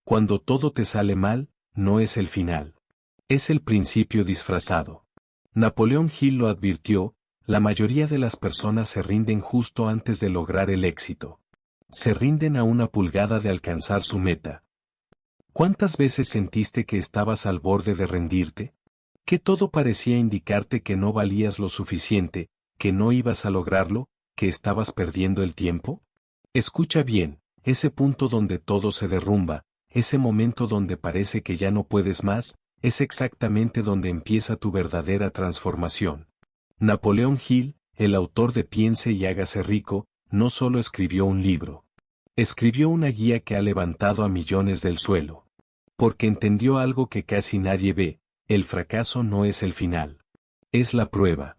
Cuando todo te sale mal, no es el final. Es el principio disfrazado. Napoleón Hill lo advirtió, la mayoría de las personas se rinden justo antes de lograr el éxito. Se rinden a una pulgada de alcanzar su meta. ¿Cuántas veces sentiste que estabas al borde de rendirte? Que todo parecía indicarte que no valías lo suficiente, que no ibas a lograrlo, que estabas perdiendo el tiempo. Escucha bien, ese punto donde todo se derrumba, ese momento donde parece que ya no puedes más, es exactamente donde empieza tu verdadera transformación. Napoleón Hill, el autor de Piense y hágase rico, no solo escribió un libro. Escribió una guía que ha levantado a millones del suelo. Porque entendió algo que casi nadie ve, el fracaso no es el final. Es la prueba.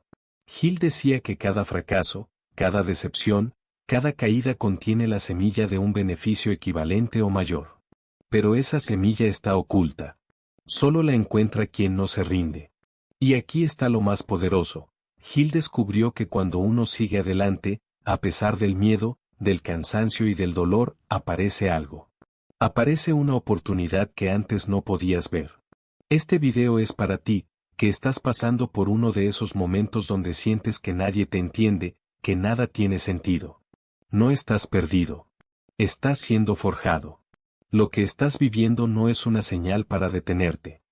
Hill decía que cada fracaso, cada decepción, cada caída contiene la semilla de un beneficio equivalente o mayor. Pero esa semilla está oculta. Solo la encuentra quien no se rinde. Y aquí está lo más poderoso. Hill descubrió que cuando uno sigue adelante, a pesar del miedo, del cansancio y del dolor, aparece algo. Aparece una oportunidad que antes no podías ver. Este video es para ti, que estás pasando por uno de esos momentos donde sientes que nadie te entiende, que nada tiene sentido. No estás perdido. Estás siendo forjado. Lo que estás viviendo no es una señal para detenerte.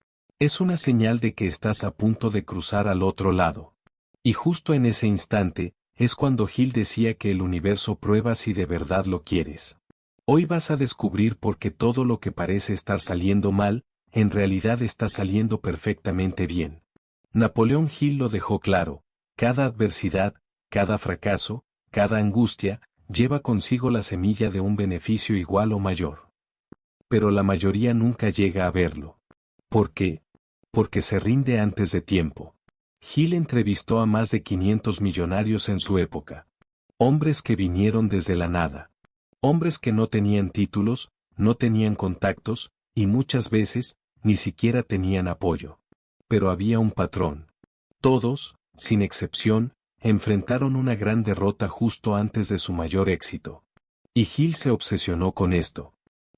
Es una señal de que estás a punto de cruzar al otro lado. Y justo en ese instante, es cuando Hill decía que el universo prueba si de verdad lo quieres. Hoy vas a descubrir por qué todo lo que parece estar saliendo mal, en realidad está saliendo perfectamente bien. Napoleón Hill lo dejó claro, cada adversidad, cada fracaso, cada angustia, lleva consigo la semilla de un beneficio igual o mayor. Pero la mayoría nunca llega a verlo. ¿Por qué? Porque se rinde antes de tiempo. Hill entrevistó a más de 500 millonarios en su época. Hombres que vinieron desde la nada. Hombres que no tenían títulos, no tenían contactos, y muchas veces, ni siquiera tenían apoyo. Pero había un patrón. Todos, sin excepción, enfrentaron una gran derrota justo antes de su mayor éxito. Y Hill se obsesionó con esto.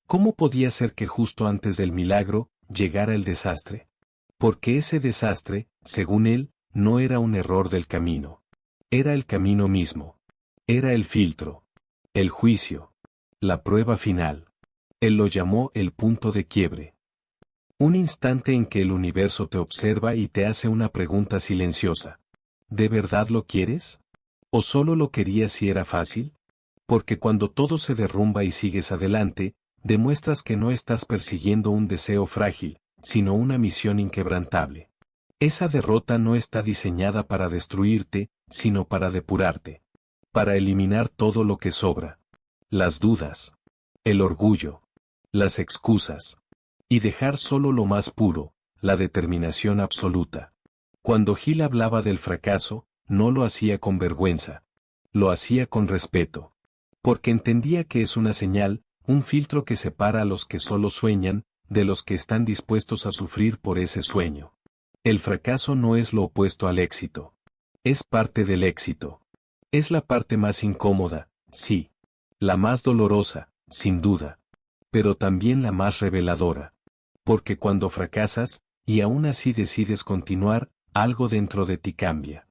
¿Cómo podía ser que justo antes del milagro, llegara el desastre? Porque ese desastre, según él, no era un error del camino. Era el camino mismo. Era el filtro. El juicio. La prueba final. Él lo llamó el punto de quiebre. Un instante en que el universo te observa y te hace una pregunta silenciosa. ¿De verdad lo quieres? ¿O solo lo querías si era fácil? Porque cuando todo se derrumba y sigues adelante, demuestras que no estás persiguiendo un deseo frágil, sino una misión inquebrantable. Esa derrota no está diseñada para destruirte, sino para depurarte. Para eliminar todo lo que sobra. Las dudas. El orgullo. Las excusas. Y dejar solo lo más puro, la determinación absoluta. Cuando Hill hablaba del fracaso, no lo hacía con vergüenza. Lo hacía con respeto. Porque entendía que es una señal, un filtro que separa a los que solo sueñan, de los que están dispuestos a sufrir por ese sueño. El fracaso no es lo opuesto al éxito. Es parte del éxito. Es la parte más incómoda, sí. La más dolorosa, sin duda. Pero también la más reveladora. Porque cuando fracasas, y aún así decides continuar, algo dentro de ti cambia.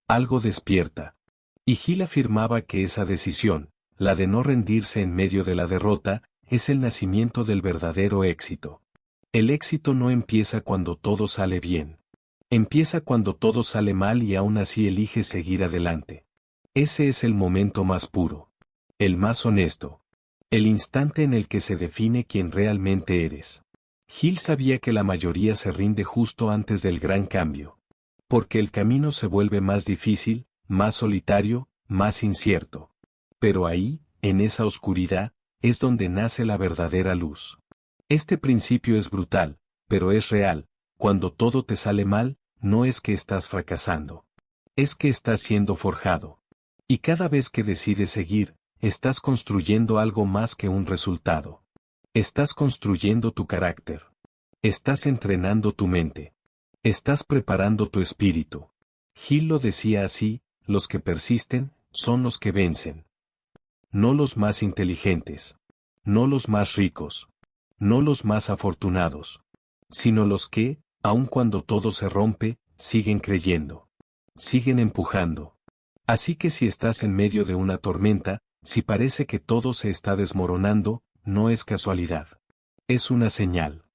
Algo despierta. Y Hill afirmaba que esa decisión, la de no rendirse en medio de la derrota, es el nacimiento del verdadero éxito. El éxito no empieza cuando todo sale bien. Empieza cuando todo sale mal y aún así eliges seguir adelante. Ese es el momento más puro. El más honesto. El instante en el que se define quién realmente eres. Hill sabía que la mayoría se rinde justo antes del gran cambio. Porque el camino se vuelve más difícil, más solitario, más incierto. Pero ahí, en esa oscuridad, es donde nace la verdadera luz. Este principio es brutal, pero es real. Cuando todo te sale mal, no es que estás fracasando. Es que estás siendo forjado. Y cada vez que decides seguir, estás construyendo algo más que un resultado. Estás construyendo tu carácter. Estás entrenando tu mente. Estás preparando tu espíritu. Hill lo decía así, los que persisten, son los que vencen. No los más inteligentes. No los más ricos. No los más afortunados, sino los que, aun cuando todo se rompe, siguen creyendo. Siguen empujando. Así que si estás en medio de una tormenta, si parece que todo se está desmoronando, no es casualidad. Es una señal.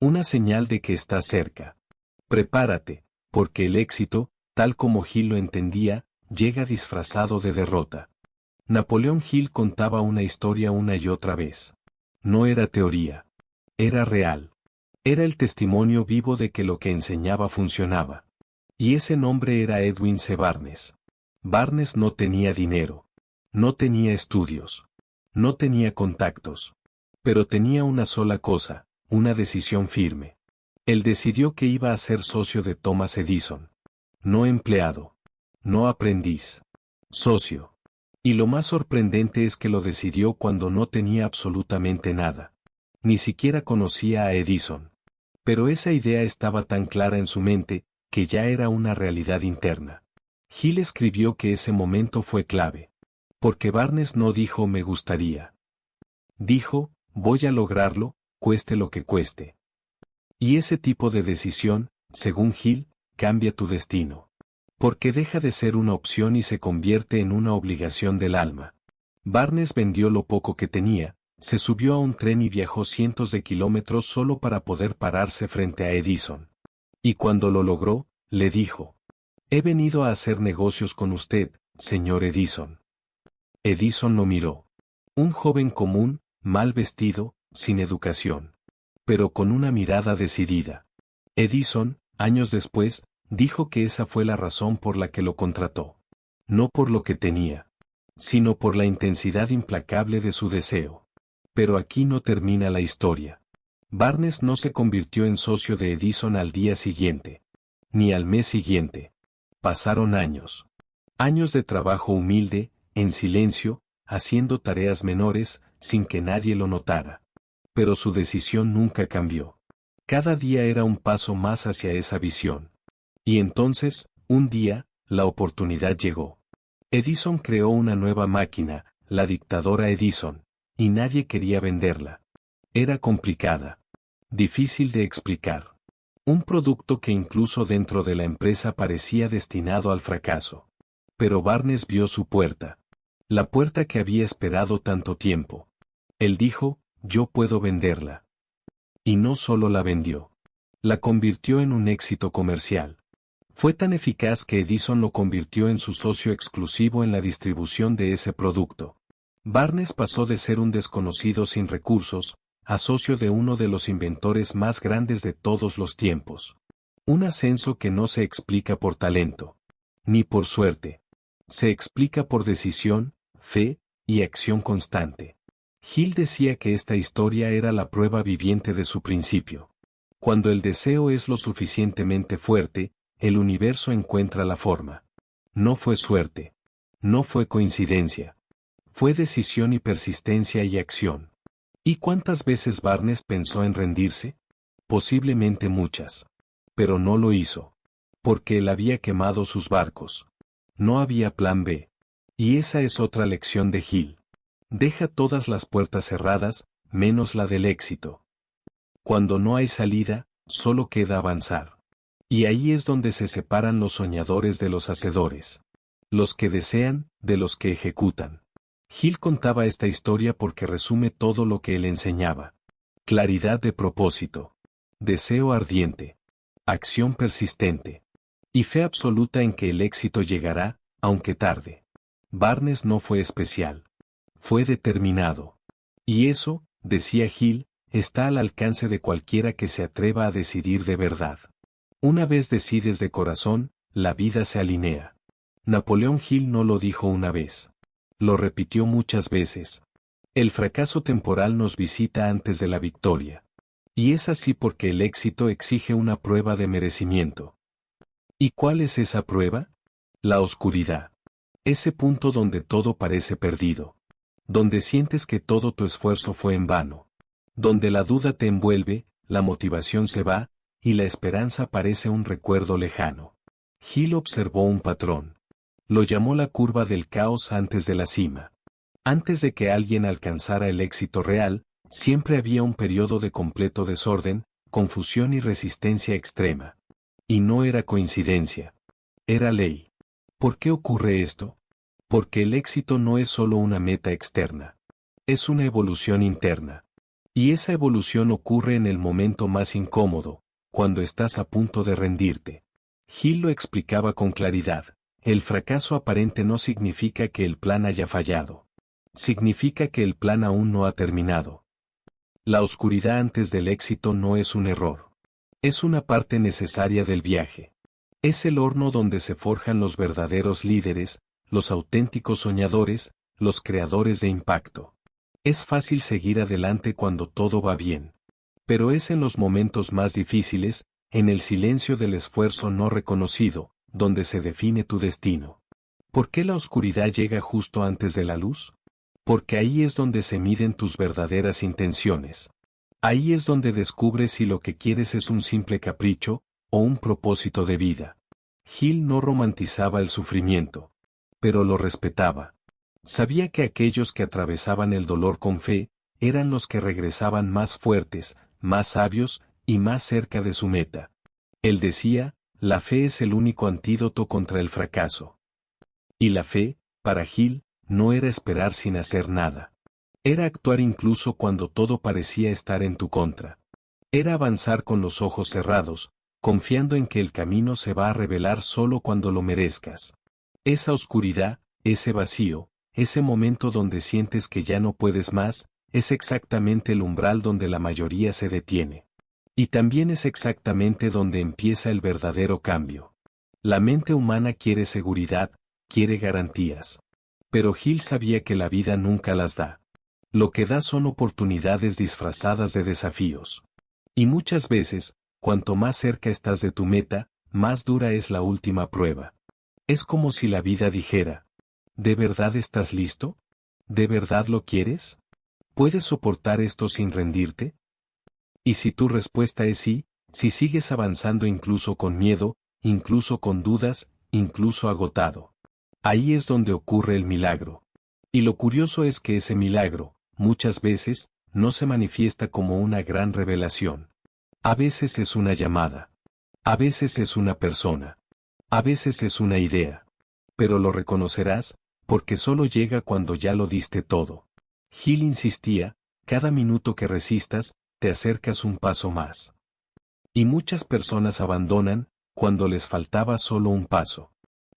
Una señal de que estás cerca. Prepárate, porque el éxito, tal como Hill lo entendía, llega disfrazado de derrota. Napoleón Hill contaba una historia una y otra vez. No era teoría. Era real. Era el testimonio vivo de que lo que enseñaba funcionaba. Y ese nombre era Edwin C. Barnes. Barnes no tenía dinero. No tenía estudios. No tenía contactos. Pero tenía una sola cosa, una decisión firme. Él decidió que iba a ser socio de Thomas Edison. No empleado. No aprendiz. Socio. Y lo más sorprendente es que lo decidió cuando no tenía absolutamente nada. Ni siquiera conocía a Edison. Pero esa idea estaba tan clara en su mente, que ya era una realidad interna. Hill escribió que ese momento fue clave. Porque Barnes no dijo me gustaría. Dijo, voy a lograrlo, cueste lo que cueste. Y ese tipo de decisión, según Hill, cambia tu destino. Porque deja de ser una opción y se convierte en una obligación del alma. Barnes vendió lo poco que tenía, se subió a un tren y viajó cientos de kilómetros solo para poder pararse frente a Edison. Y cuando lo logró, le dijo: he venido a hacer negocios con usted, señor Edison. Edison lo miró. Un joven común, mal vestido, sin educación. Pero con una mirada decidida. Edison, años después, dijo que esa fue la razón por la que lo contrató. No por lo que tenía, sino por la intensidad implacable de su deseo. Pero aquí no termina la historia. Barnes no se convirtió en socio de Edison al día siguiente. Ni al mes siguiente. Pasaron años. Años de trabajo humilde, en silencio, haciendo tareas menores, sin que nadie lo notara. Pero su decisión nunca cambió. Cada día era un paso más hacia esa visión. Y entonces, un día, la oportunidad llegó. Edison creó una nueva máquina, la dictadora Edison, y nadie quería venderla. Era complicada. Difícil de explicar. Un producto que incluso dentro de la empresa parecía destinado al fracaso. Pero Barnes vio su puerta. La puerta que había esperado tanto tiempo. Él dijo, yo puedo venderla. Y no solo la vendió. La convirtió en un éxito comercial. Fue tan eficaz que Edison lo convirtió en su socio exclusivo en la distribución de ese producto. Barnes pasó de ser un desconocido sin recursos, a socio de uno de los inventores más grandes de todos los tiempos. Un ascenso que no se explica por talento, ni por suerte. Se explica por decisión, fe y acción constante. Hill decía que esta historia era la prueba viviente de su principio. Cuando el deseo es lo suficientemente fuerte, el universo encuentra la forma. No fue suerte. No fue coincidencia. Fue decisión y persistencia y acción. ¿Y cuántas veces Barnes pensó en rendirse? Posiblemente muchas. Pero no lo hizo. Porque él había quemado sus barcos. No había plan B. Y esa es otra lección de Hill. Deja todas las puertas cerradas, menos la del éxito. Cuando no hay salida, solo queda avanzar. Y ahí es donde se separan los soñadores de los hacedores. Los que desean, de los que ejecutan. Hill contaba esta historia porque resume todo lo que él enseñaba. Claridad de propósito. Deseo ardiente. Acción persistente. Y fe absoluta en que el éxito llegará, aunque tarde. Barnes no fue especial. Fue determinado. Y eso, decía Hill, está al alcance de cualquiera que se atreva a decidir de verdad. Una vez decides de corazón, la vida se alinea. Napoleón Hill no lo dijo una vez. Lo repitió muchas veces. El fracaso temporal nos visita antes de la victoria. Y es así porque el éxito exige una prueba de merecimiento. ¿Y cuál es esa prueba? La oscuridad. Ese punto donde todo parece perdido. Donde sientes que todo tu esfuerzo fue en vano. Donde la duda te envuelve, la motivación se va, y la esperanza parece un recuerdo lejano. Hill observó un patrón. Lo llamó la curva del caos antes de la cima. Antes de que alguien alcanzara el éxito real, Siempre había un periodo de completo desorden, confusión y resistencia extrema. Y no era coincidencia. Era ley. ¿Por qué ocurre esto? Porque el éxito no es solo una meta externa. Es una evolución interna. Y esa evolución ocurre en el momento más incómodo, cuando estás a punto de rendirte. Hill lo explicaba con claridad. El fracaso aparente no significa que el plan haya fallado. Significa que el plan aún no ha terminado. La oscuridad antes del éxito no es un error. Es una parte necesaria del viaje. Es el horno donde se forjan los verdaderos líderes, los auténticos soñadores, los creadores de impacto. Es fácil seguir adelante cuando todo va bien. Pero es en los momentos más difíciles, en el silencio del esfuerzo no reconocido, donde se define tu destino. ¿Por qué la oscuridad llega justo antes de la luz? Porque ahí es donde se miden tus verdaderas intenciones. Ahí es donde descubres si lo que quieres es un simple capricho, o un propósito de vida. Hill no romantizaba el sufrimiento, pero lo respetaba. Sabía que aquellos que atravesaban el dolor con fe, eran los que regresaban más fuertes, más sabios, y más cerca de su meta. Él decía, la fe es el único antídoto contra el fracaso. Y la fe, para Hill, no era esperar sin hacer nada. Era actuar incluso cuando todo parecía estar en tu contra. Era avanzar con los ojos cerrados, confiando en que el camino se va a revelar solo cuando lo merezcas. Esa oscuridad, ese vacío, ese momento donde sientes que ya no puedes más, es exactamente el umbral donde la mayoría se detiene. Y también es exactamente donde empieza el verdadero cambio. La mente humana quiere seguridad, quiere garantías. Pero Hill sabía que la vida nunca las da. Lo que da son oportunidades disfrazadas de desafíos. Y muchas veces, cuanto más cerca estás de tu meta, más dura es la última prueba. Es como si la vida dijera, ¿de verdad estás listo? ¿De verdad lo quieres? ¿Puedes soportar esto sin rendirte? Y si tu respuesta es sí, si sigues avanzando incluso con miedo, incluso con dudas, incluso agotado. Ahí es donde ocurre el milagro. Y lo curioso es que ese milagro, muchas veces, no se manifiesta como una gran revelación. A veces es una llamada. A veces es una persona. A veces es una idea. Pero lo reconocerás, porque solo llega cuando ya lo diste todo. Hill insistía, cada minuto que resistas, te acercas un paso más. Y muchas personas abandonan, cuando les faltaba solo un paso.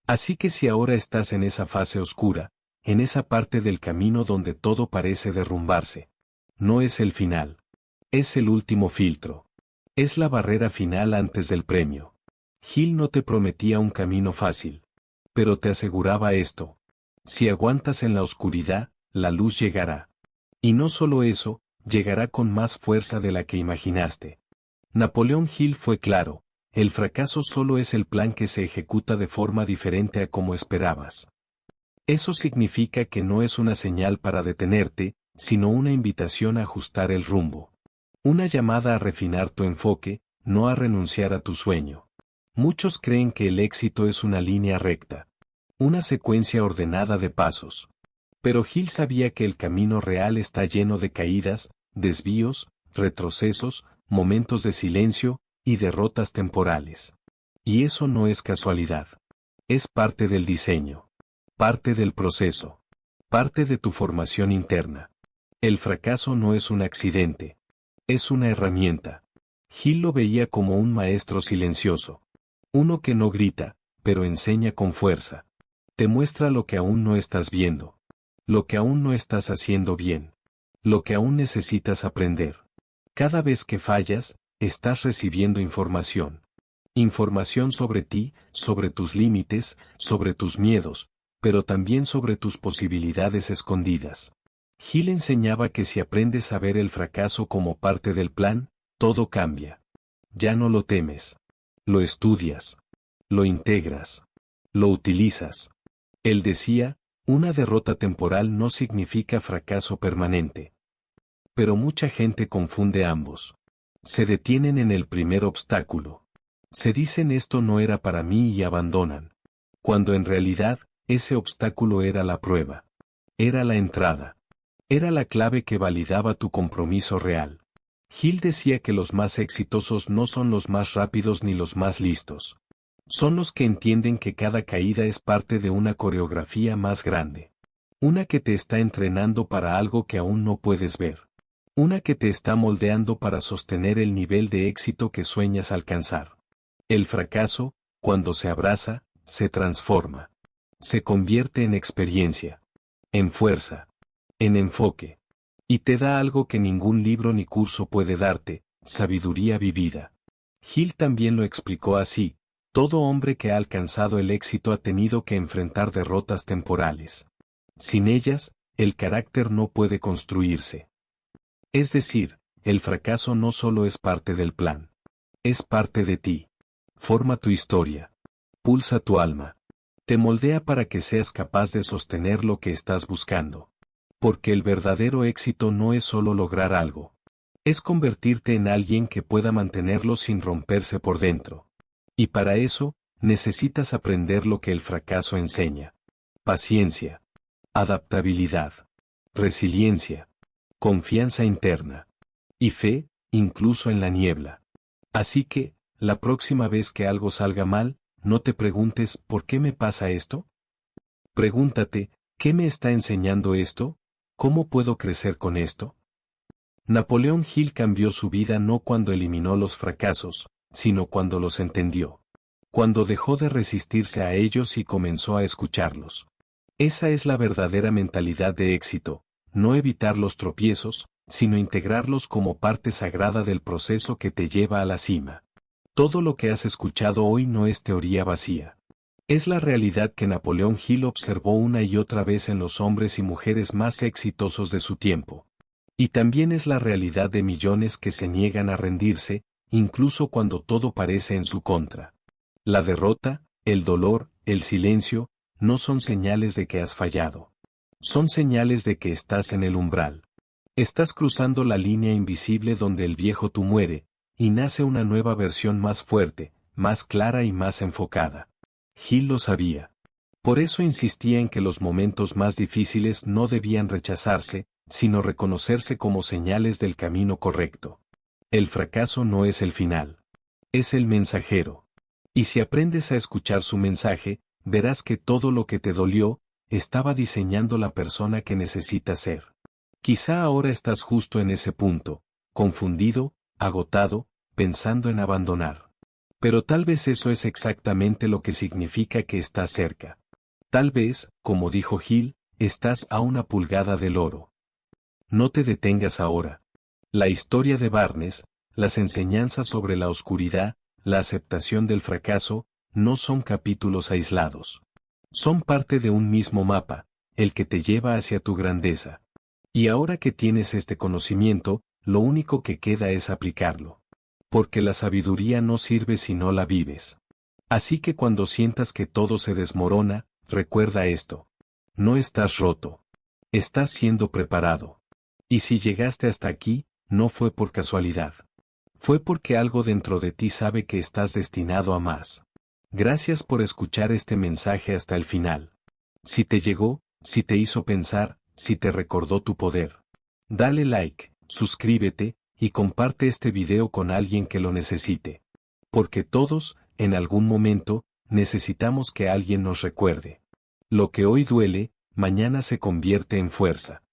Así que si ahora estás en esa fase oscura, en esa parte del camino donde todo parece derrumbarse, no es el final. Es el último filtro. Es la barrera final antes del premio. Hill no te prometía un camino fácil. Pero te aseguraba esto. Si aguantas en la oscuridad, la luz llegará. Y no solo eso, llegará con más fuerza de la que imaginaste. Napoleón Hill fue claro, el fracaso solo es el plan que se ejecuta de forma diferente a como esperabas. Eso significa que no es una señal para detenerte, sino una invitación a ajustar el rumbo. Una llamada a refinar tu enfoque, no a renunciar a tu sueño. Muchos creen que el éxito es una línea recta. Una secuencia ordenada de pasos. Pero Hill sabía que el camino real está lleno de caídas, desvíos, retrocesos, momentos de silencio, y derrotas temporales. Y eso no es casualidad. Es parte del diseño. Parte del proceso. Parte de tu formación interna. El fracaso no es un accidente. Es una herramienta. Hill lo veía como un maestro silencioso. Uno que no grita, pero enseña con fuerza. Te muestra lo que aún no estás viendo. Lo que aún no estás haciendo bien. Lo que aún necesitas aprender. Cada vez que fallas, estás recibiendo información. Información sobre ti, sobre tus límites, sobre tus miedos, pero también sobre tus posibilidades escondidas. Hill enseñaba que si aprendes a ver el fracaso como parte del plan, todo cambia. Ya no lo temes. Lo estudias. Lo integras. Lo utilizas. Él decía, una derrota temporal no significa fracaso permanente. Pero mucha gente confunde ambos. Se detienen en el primer obstáculo. Se dicen esto no era para mí y abandonan. Cuando en realidad, ese obstáculo era la prueba. Era la entrada. Era la clave que validaba tu compromiso real. Hill decía que los más exitosos no son los más rápidos ni los más listos. Son los que entienden que cada caída es parte de una coreografía más grande. Una que te está entrenando para algo que aún no puedes ver. Una que te está moldeando para sostener el nivel de éxito que sueñas alcanzar. El fracaso, cuando se abraza, se transforma. Se convierte en experiencia, en fuerza, en enfoque. Y te da algo que ningún libro ni curso puede darte, sabiduría vivida. Hill también lo explicó así: todo hombre que ha alcanzado el éxito ha tenido que enfrentar derrotas temporales. Sin ellas, el carácter no puede construirse. Es decir, el fracaso no solo es parte del plan. Es parte de ti. Forma tu historia. Pulsa tu alma. Te moldea para que seas capaz de sostener lo que estás buscando. Porque el verdadero éxito no es solo lograr algo. Es convertirte en alguien que pueda mantenerlo sin romperse por dentro. Y para eso, necesitas aprender lo que el fracaso enseña. Paciencia. Adaptabilidad. Resiliencia. Confianza interna. Y fe, incluso en la niebla. Así que, la próxima vez que algo salga mal, no te preguntes ¿por qué me pasa esto? Pregúntate, ¿qué me está enseñando esto? ¿Cómo puedo crecer con esto? Napoleón Hill cambió su vida no cuando eliminó los fracasos, sino cuando los entendió. Cuando dejó de resistirse a ellos y comenzó a escucharlos. Esa es la verdadera mentalidad de éxito, no evitar los tropiezos, sino integrarlos como parte sagrada del proceso que te lleva a la cima. Todo lo que has escuchado hoy no es teoría vacía. Es la realidad que Napoleón Hill observó una y otra vez en los hombres y mujeres más exitosos de su tiempo. Y también es la realidad de millones que se niegan a rendirse, incluso cuando todo parece en su contra. La derrota, el dolor, el silencio, no son señales de que has fallado. Son señales de que estás en el umbral. Estás cruzando la línea invisible donde el viejo tú muere, y nace una nueva versión más fuerte, más clara y más enfocada. Hill lo sabía. Por eso insistía en que los momentos más difíciles no debían rechazarse, sino reconocerse como señales del camino correcto. El fracaso no es el final. Es el mensajero. Y si aprendes a escuchar su mensaje, verás que todo lo que te dolió, estaba diseñando la persona que necesitas ser. Quizá ahora estás justo en ese punto, confundido, agotado, pensando en abandonar. Pero tal vez eso es exactamente lo que significa que estás cerca. Tal vez, como dijo Hill, estás a una pulgada del oro. No te detengas ahora. La historia de Barnes, las enseñanzas sobre la oscuridad, la aceptación del fracaso, no son capítulos aislados. Son parte de un mismo mapa, el que te lleva hacia tu grandeza. Y ahora que tienes este conocimiento, lo único que queda es aplicarlo. Porque la sabiduría no sirve si no la vives. Así que cuando sientas que todo se desmorona, recuerda esto. No estás roto. Estás siendo preparado. Y si llegaste hasta aquí, no fue por casualidad. Fue porque algo dentro de ti sabe que estás destinado a más. Gracias por escuchar este mensaje hasta el final. Si te llegó, si te hizo pensar, si te recordó tu poder. Dale like, suscríbete, y comparte este video con alguien que lo necesite. Porque todos, en algún momento, necesitamos que alguien nos recuerde. Lo que hoy duele, mañana se convierte en fuerza.